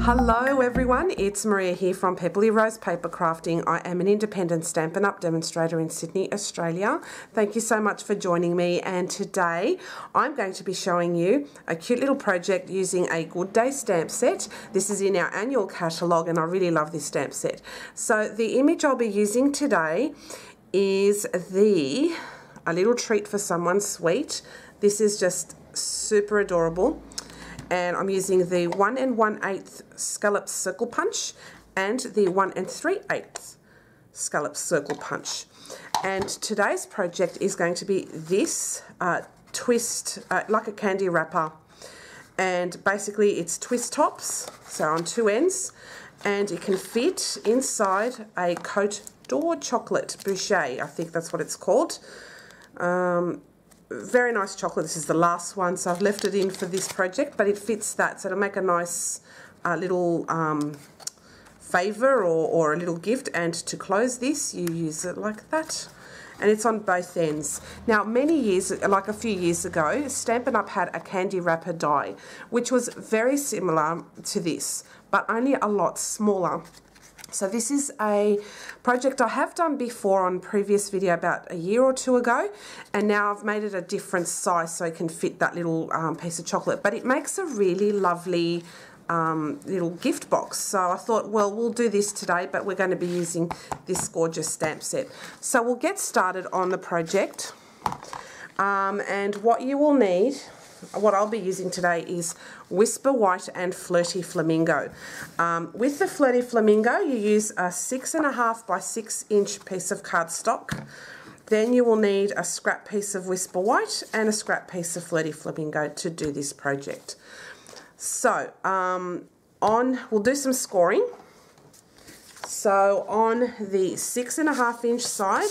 Hello everyone, it's Maria here from Pebbley Rose Paper Crafting. I am an independent Stampin' Up! Demonstrator in Sydney, Australia. Thank you so much for joining me, and today I'm going to be showing you a cute little project using a Good Day stamp set. This is in our annual catalogue and I really love this stamp set. So the image I'll be using today is a little treat for someone sweet. This is just super adorable. And I'm using the 1 1/8 scalloped circle punch and the 1 3/8 scalloped circle punch. And today's project is going to be this twist, like a candy wrapper. And basically it's twist tops, so on two ends, and it can fit inside a Cote d'Or chocolate boucher, I think that's what it's called. Very nice chocolate. This is the last one, so I've left it in for this project, but it fits that, so it'll make a nice little favour or a little gift. And to close this, you use it like that, and it's on both ends. Now, many years, like a few years ago, Stampin' Up! Had a candy wrapper die, which was very similar to this, but only a lot smaller. So this is a project I have done before on previous video about a year or two ago, and now I've made it a different size so it can fit that little piece of chocolate. But it makes a really lovely little gift box. So I thought, well, we'll do this today, but we're going to be using this gorgeous stamp set. So we'll get started on the project. And what you will need, what I'll be using today, is Whisper White and Flirty Flamingo. With the Flirty Flamingo, you use a 6.5 by 6 inch piece of cardstock. Then you will need a scrap piece of Whisper White and a scrap piece of Flirty Flamingo to do this project. So, we'll do some scoring. So on the 6.5 inch side,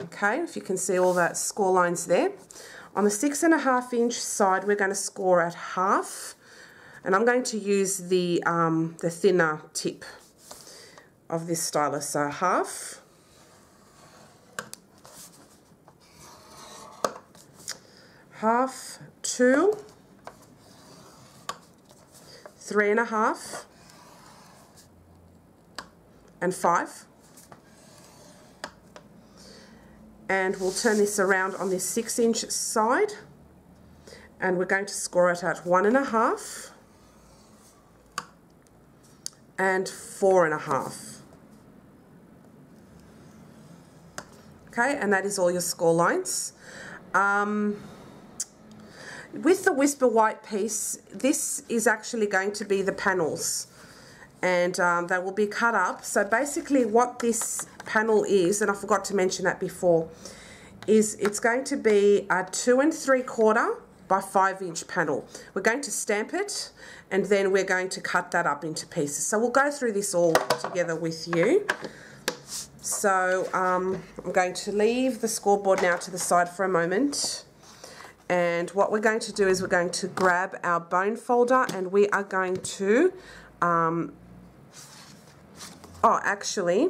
okay, if you can see all that score lines there. On the 6.5 inch side, we're going to score at half, and I'm going to use the thinner tip of this stylus. So half, half, 2, 3.5, and 5. And we'll turn this around on this 6 inch side, and we're going to score it at 1.5 and 4.5. Okay, and that is all your score lines. With the Whisper White piece, this is actually going to be the panels, and they will be cut up. So basically what this panel is, and I forgot to mention that before, is it's going to be a 2 3/4 by 5 inch panel. We're going to stamp it, and then we're going to cut that up into pieces. So we'll go through this all together with you. So I'm going to leave the scoreboard now to the side for a moment. And what we're going to do is we're going to grab our bone folder, and we are going to actually,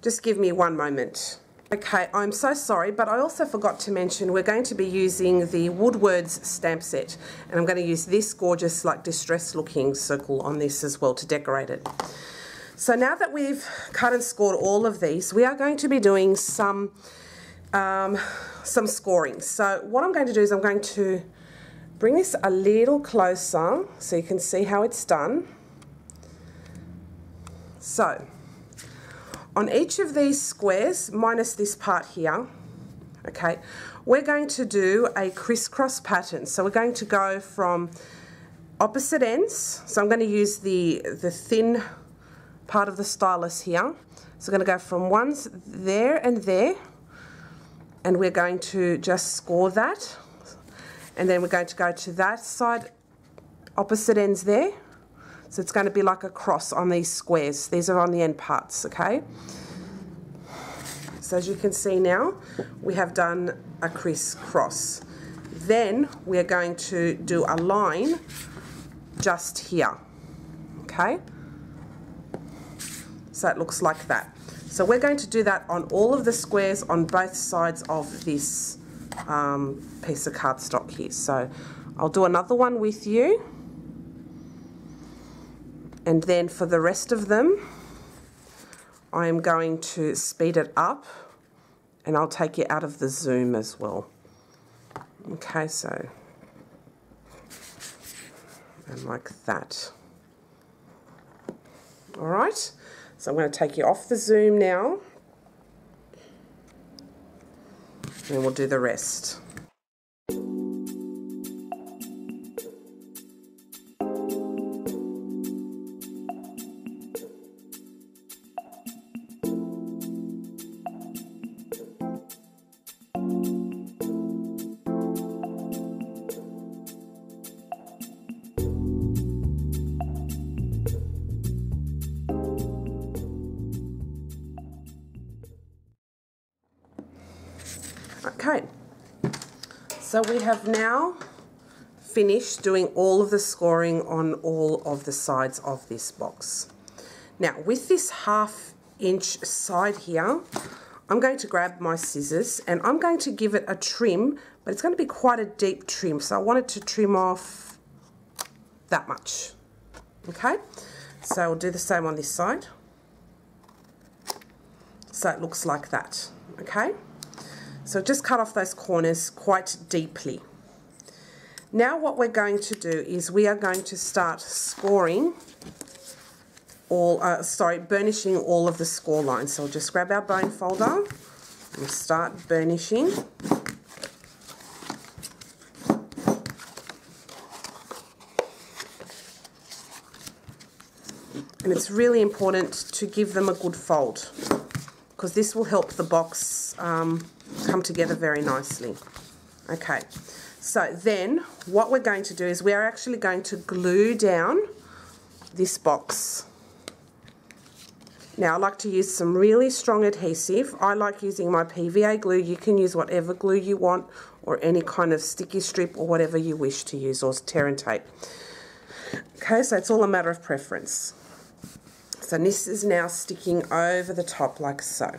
just give me one moment. Okay, I'm so sorry, but I also forgot to mention we're going to be using the Woodwords stamp set, and I'm going to use this gorgeous, like, distressed looking circle on this as well to decorate it. So now that we've cut and scored all of these, we are going to be doing some scoring. So what I'm going to do is I'm going to bring this a little closer so you can see how it's done. So, on each of these squares, minus this part here, okay, we're going to do a crisscross pattern. So we're going to go from opposite ends. So I'm going to use the thin part of the stylus here. So we're going to go from one there and there, and we're going to just score that. And then we're going to go to that side, opposite ends there. So it's going to be like a cross on these squares. These are on the end parts, okay? So as you can see now, we have done a crisscross. Then we're going to do a line just here, okay? So it looks like that. So we're going to do that on all of the squares on both sides of this piece of cardstock here. So I'll do another one with you. And then for the rest of them, I am going to speed it up, and I'll take you out of the zoom as well. Okay, so, and like that. All right, so I'm going to take you off the zoom now, and we'll do the rest. Okay, so we have now finished doing all of the scoring on all of the sides of this box. Now with this 1/2 inch side here, I'm going to grab my scissors and I'm going to give it a trim, but it's going to be quite a deep trim, so I wanted to trim off that much. Okay, so we'll do the same on this side. So it looks like that, okay? So just cut off those corners quite deeply. Now what we're going to do is we are going to start scoring burnishing all of the score lines. So we'll just grab our bone folder and start burnishing. And it's really important to give them a good fold, because this will help the box come together very nicely. Okay, so then what we're going to do is we are actually going to glue down this box. Now I like to use some really strong adhesive. I like using my PVA glue. You can use whatever glue you want, or any kind of sticky strip or whatever you wish to use, or tear and tape. Okay, so it's all a matter of preference. So this is now sticking over the top like so.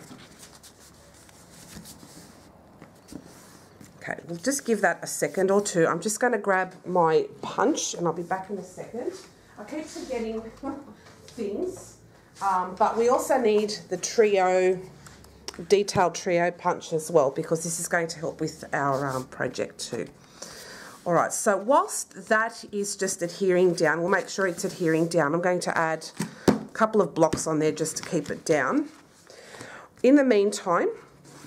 Okay, we'll just give that a second or two. I'm just going to grab my punch and I'll be back in a second. I keep forgetting things, but we also need the detailed trio punch as well, because this is going to help with our project too. All right, so whilst that is just adhering down, we'll make sure it's adhering down. I'm going to add a couple of blocks on there just to keep it down. In the meantime,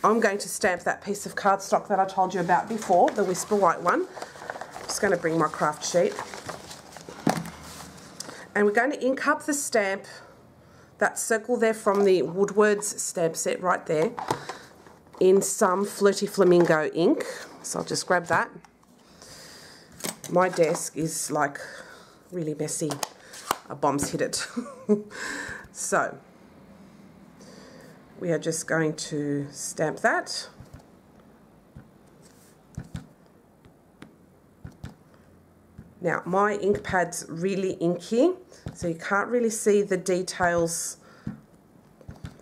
I'm going to stamp that piece of cardstock that I told you about before, the Whisper White one. I'm just going to bring my craft sheet. And we're going to ink up the stamp, that circle there from the Woodwards stamp set right there, in some Flirty Flamingo ink. So I'll just grab that. My desk is like really messy. A bomb's hit it. So we are just going to stamp that. Now my ink pad's really inky, so you can't really see the details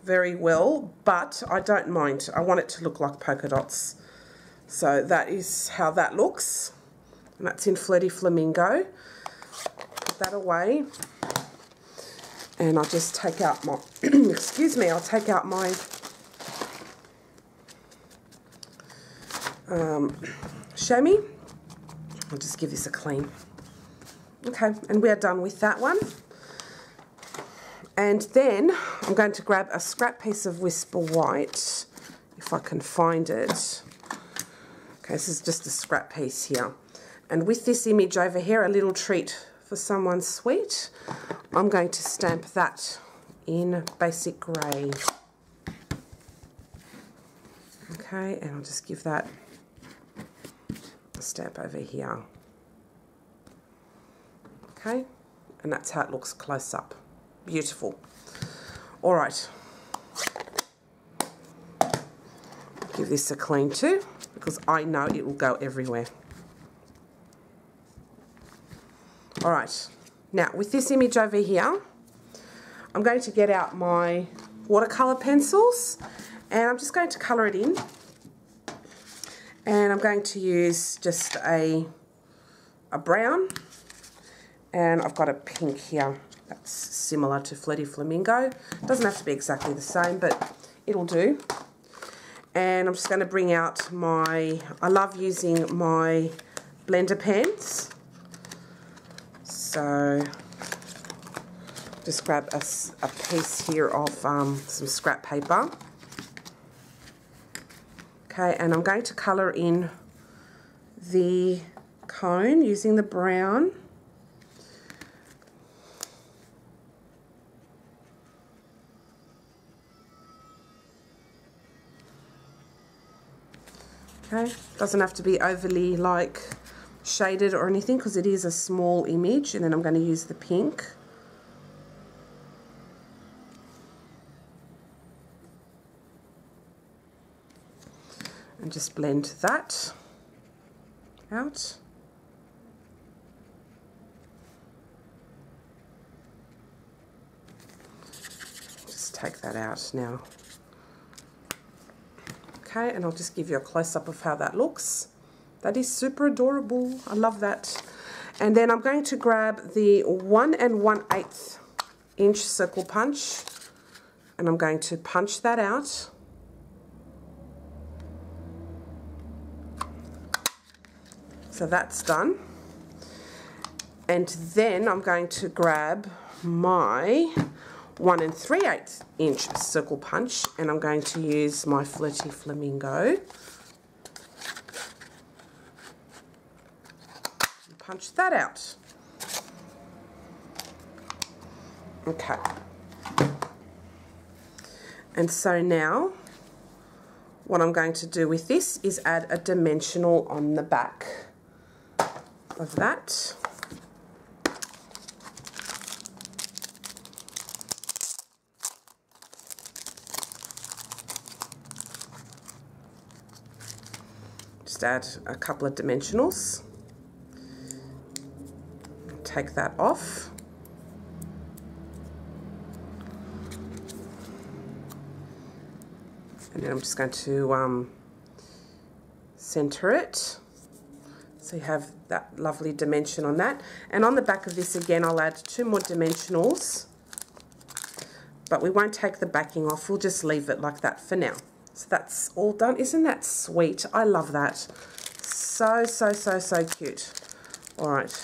very well, but I don't mind. I want it to look like polka dots. So that is how that looks, and that's in Flirty Flamingo. Put that away. And I'll just take out my, excuse me, I'll take out my chamois. I'll just give this a clean. Okay, and we are done with that one. And then I'm going to grab a scrap piece of Whisper White, if I can find it. Okay, this is just a scrap piece here. And with this image over here, a little treat for someone sweet, I'm going to stamp that in basic grey. Okay, and I'll just give that a stamp over here. Okay, and that's how it looks close up. Beautiful. All right. Give this a clean too, because I know it will go everywhere. All right. Now, with this image over here, I'm going to get out my watercolour pencils and I'm just going to colour it in. And I'm going to use just a brown, and I've got a pink here. That's similar to Flirty Flamingo. Doesn't have to be exactly the same, but it'll do. And I'm just going to bring out my, I love using my blender pens. So just grab a piece here of some scrap paper. Okay, and I'm going to colour in the cone using the brown. Okay, doesn't have to be overly like shaded or anything because it is a small image. And then I'm going to use the pink. And just blend that out. Just take that out now. Okay, and I'll just give you a close-up of how that looks. That is super adorable. I love that. And then I'm going to grab the 1 1/8 inch circle punch, and I'm going to punch that out. So that's done. And then I'm going to grab my 1 3/8 inch circle punch, and I'm going to use my Flirty Flamingo. And punch that out. Okay. And so now, what I'm going to do with this is add a dimensional on the back of that. Just add a couple of dimensionals. Take that off. And then I'm just going to center it. So you have that lovely dimension on that. And on the back of this again, I'll add 2 more dimensionals. But we won't take the backing off. We'll just leave it like that for now. So that's all done. Isn't that sweet? I love that. So, so, so, so cute. All right.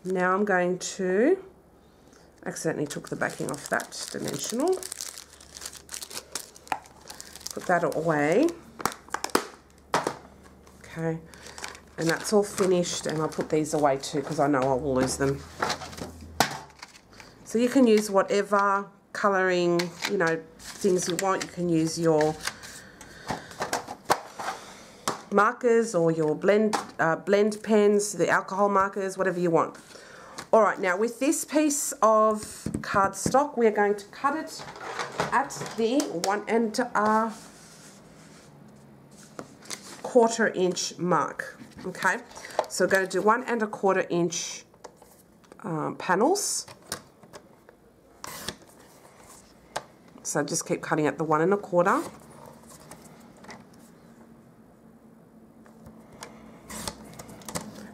Now I'm going to, accidentally took the backing off that dimensional. Put that away. Okay, and that's all finished, and I'll put these away too because I know I will lose them. So you can use whatever colouring, you know, things you want. You can use your markers or your blend pens, the alcohol markers, whatever you want. All right, now with this piece of cardstock, we are going to cut it at the 1 1/4 inch mark. Okay, so we're going to do 1 1/4 inch panels. So just keep cutting at the 1 1/4.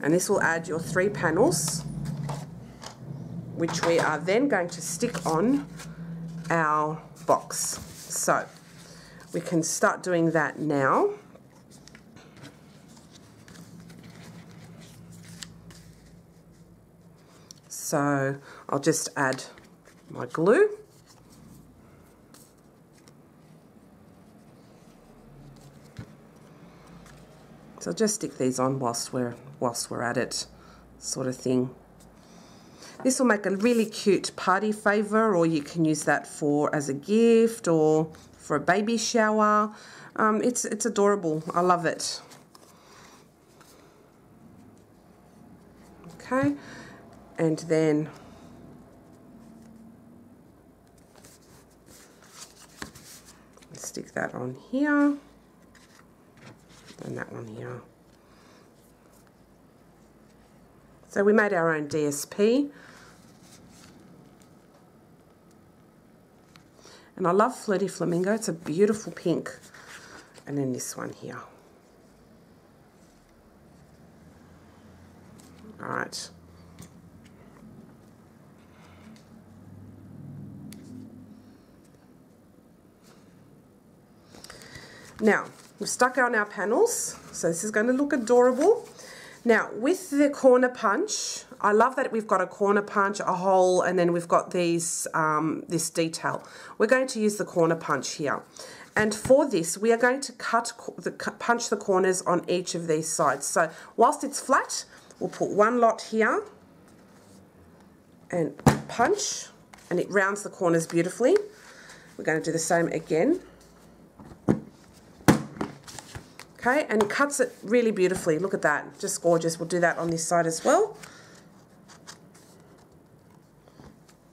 And this will add your 3 panels, which we are then going to stick on our box. So we can start doing that now. So I'll just add my glue. So I'll just stick these on whilst we're at it, sort of thing. This will make a really cute party favour, or you can use that for as a gift or for a baby shower. It's adorable. I love it. Okay, and then stick that on here and that one here. So we made our own DSP. And I love Flirty Flamingo. It's a beautiful pink. And then this one here. All right. Now, we've stuck on our panels, so this is going to look adorable. Now, with the corner punch, I love that we've got a corner punch, a hole, and then we've got these this detail. We're going to use the corner punch here. And for this, we are going to punch the corners on each of these sides. So, whilst it's flat, we'll put one lot here and punch, and it rounds the corners beautifully. We're going to do the same again. Okay, and it cuts it really beautifully. Look at that, just gorgeous. We'll do that on this side as well.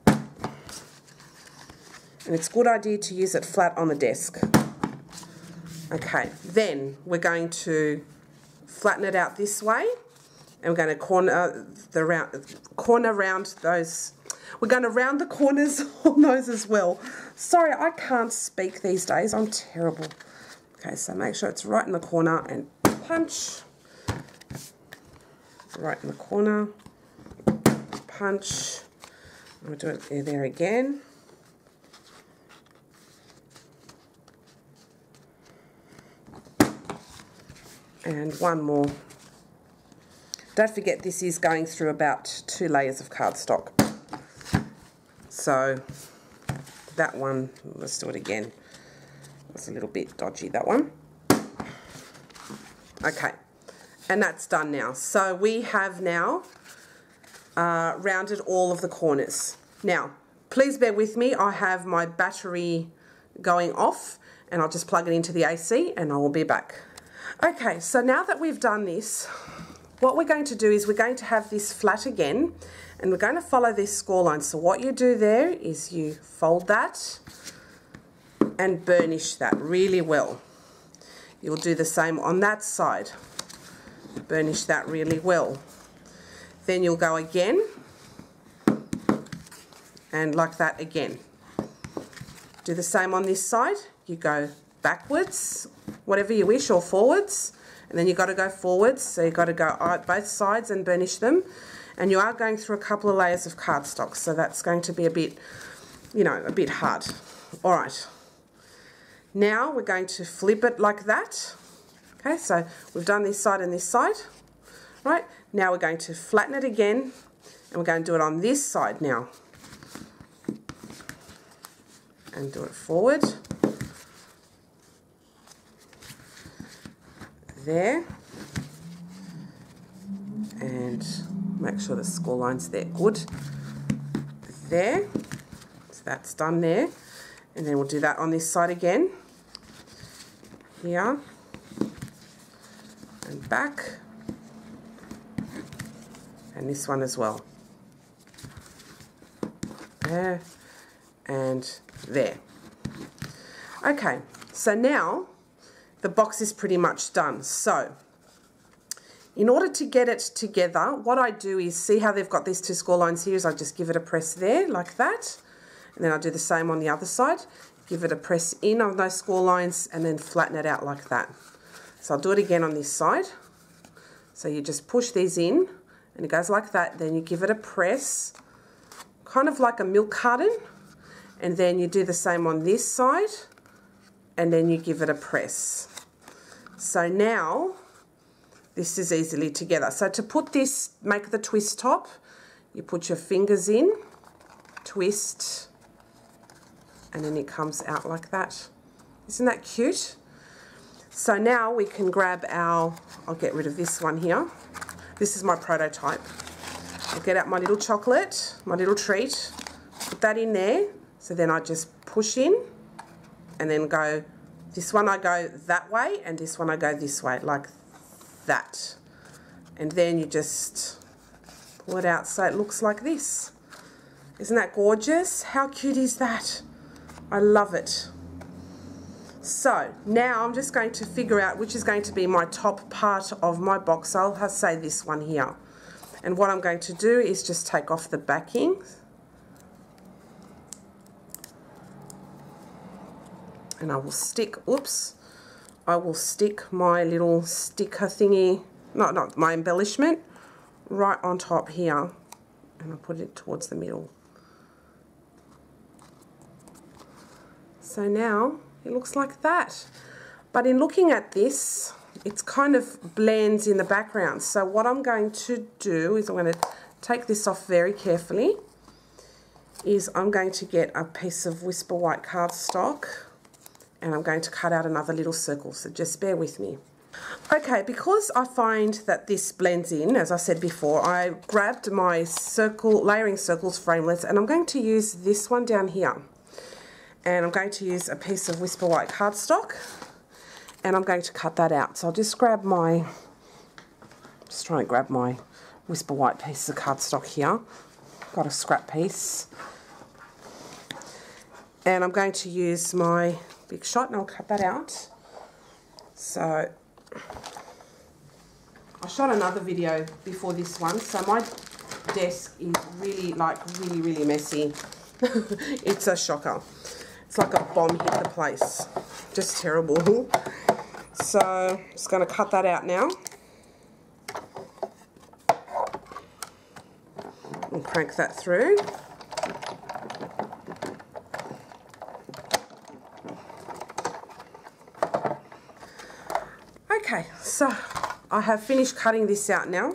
And it's a good idea to use it flat on the desk. Okay, then we're going to flatten it out this way, and we're going to corner round those. We're going to round the corners on those as well. Sorry, I can't speak these days. I'm terrible. Okay, so make sure it's right in the corner and punch. Right in the corner, punch. We'll do it there again. And one more. Don't forget, this is going through about 2 layers of cardstock. So that one, let's do it again. It's a little bit dodgy, that one. Okay, and that's done now. So we have now rounded all of the corners. Now, please bear with me. I have my battery going off, and I'll just plug it into the AC, and I will be back. Okay, so now that we've done this, what we're going to do is we're going to have this flat again, and we're going to follow this score line. So what you do there is you fold that and burnish that really well. You'll do the same on that side. Burnish that really well. Then you'll go again, and like that again. Do the same on this side. You go backwards, whatever you wish, or forwards, and then you've got to go forwards, so you've got to go both sides and burnish them. And you are going through a couple of layers of cardstock, so that's going to be a bit, you know, a bit hard. All right. Now we're going to flip it like that. Okay, so we've done this side and this side. Right, now we're going to flatten it again, and we're going to do it on this side now. And do it forward. There. And make sure the score line's there. Good. There. So that's done there. And then we'll do that on this side again. Here. And back. And this one as well. There. And there. Okay, so now the box is pretty much done. So in order to get it together, what I do is, see how they've got these 2 score lines here, is I just give it a press there like that, and then I'll do the same on the other side. Give it a press in on those score lines and then flatten it out like that. So I'll do it again on this side. So you just push these in and it goes like that. Then you give it a press, kind of like a milk carton, and then you do the same on this side and then you give it a press. So now this is easily together. So to put this, make the twist top, you put your fingers in, twist, and then it comes out like that. Isn't that cute? So now we can grab our, I'll get rid of this one here. This is my prototype. I'll get out my little chocolate, my little treat, put that in there. So then I just push in and then go, this one I go that way and this one I go this way, like that. And then you just pull it out so it looks like this. Isn't that gorgeous? How cute is that? I love it. So now I'm just going to figure out which is going to be my top part of my box. I'll say this one here. And what I'm going to do is just take off the backing. And I will stick, oops, I will stick my little sticker thingy, not my embellishment, right on top here. And I'll put it towards the middle. So now it looks like that. But in looking at this, it's kind of blends in the background. So what I'm going to do is I'm going to take this off very carefully. I'm going to get a piece of Whisper White cardstock and I'm going to cut out another little circle, so just bear with me. Okay, because I find that this blends in, as I said before, I grabbed my layering circles framelits and I'm going to use this one down here. And I'm going to use a piece of Whisper White cardstock and I'm going to cut that out. So I'll just try and grab my Whisper White piece of cardstock here. Got a scrap piece. And I'm going to use my Big Shot and I'll cut that out. So I shot another video before this one, so my desk is really really messy. It's a shocker. It's like a bomb hit the place. Just terrible. So I'm just going to cut that out now. And crank that through. Okay, so I have finished cutting this out now.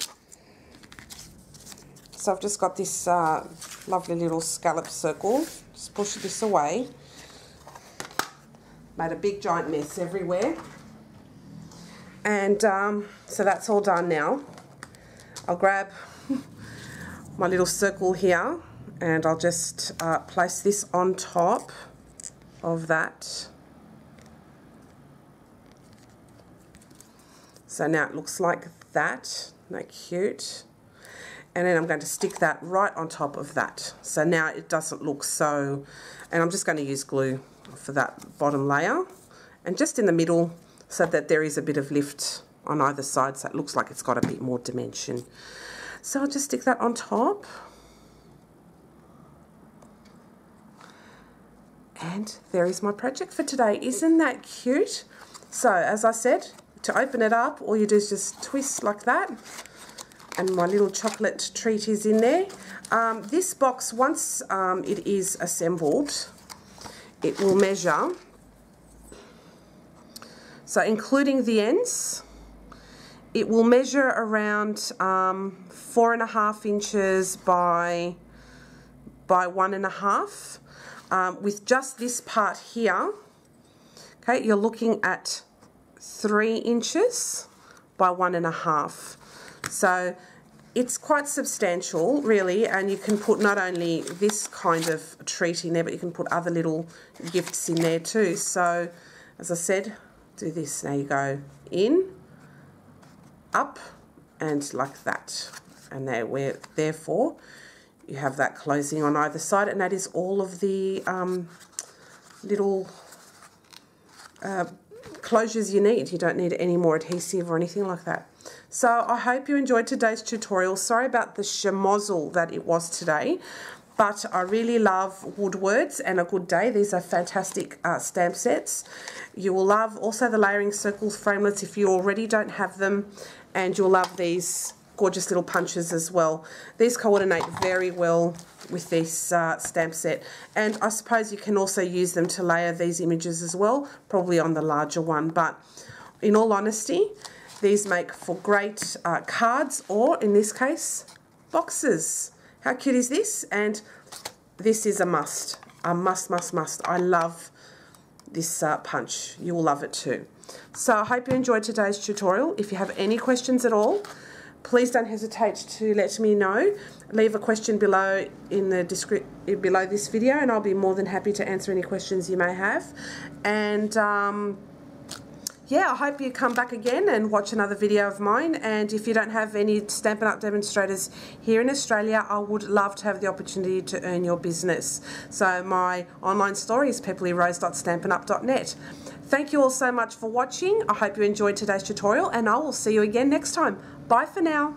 So I've just got this lovely little scallop circle. Just push this away. Made a big giant mess everywhere. And so that's all done now. I'll grab my little circle here and I'll just place this on top of that. So now it looks like that. Isn't that cute? And then I'm going to stick that right on top of that. So now it doesn't look so... And I'm just going to use glue for that bottom layer. And just in the middle so that there is a bit of lift on either side so it looks like it's got a bit more dimension. So I'll just stick that on top. And there is my project for today. Isn't that cute? So as I said, to open it up, all you do is just twist like that. And my little chocolate treat is in there. This box, once it is assembled, it will measure. So including the ends, it will measure around 4.5 inches by 1.5. With just this part here, okay, you're looking at 3 inches by 1.5. So it's quite substantial, really, and you can put not only this kind of treat in there, but you can put other little gifts in there too. So, as I said, do this. Now you go in, up, and like that. And therefore, you have that closing on either side, and that is all of the little closures you need. You don't need any more adhesive or anything like that. So I hope you enjoyed today's tutorial. Sorry about the schmozzle that it was today, but I really love wood words and a good day. These are fantastic stamp sets. You will love also the layering circles framelits if you already don't have them, and you'll love these gorgeous little punches as well. These coordinate very well with this stamp set, and I suppose you can also use them to layer these images as well, probably on the larger one, but in all honesty, these make for great cards, or in this case, boxes. How cute is this? And this is a must. A must, must, must. I love this punch. You will love it too. So I hope you enjoyed today's tutorial. If you have any questions at all, please don't hesitate to let me know. Leave a question below in the below this video, and I'll be more than happy to answer any questions you may have. And yeah, I hope you come back again and watch another video of mine. And if you don't have any Stampin' Up! Demonstrators here in Australia, I would love to have the opportunity to earn your business. So my online store is pepperlyrose.stampinup.net. Thank you all so much for watching. I hope you enjoyed today's tutorial, and I will see you again next time. Bye for now.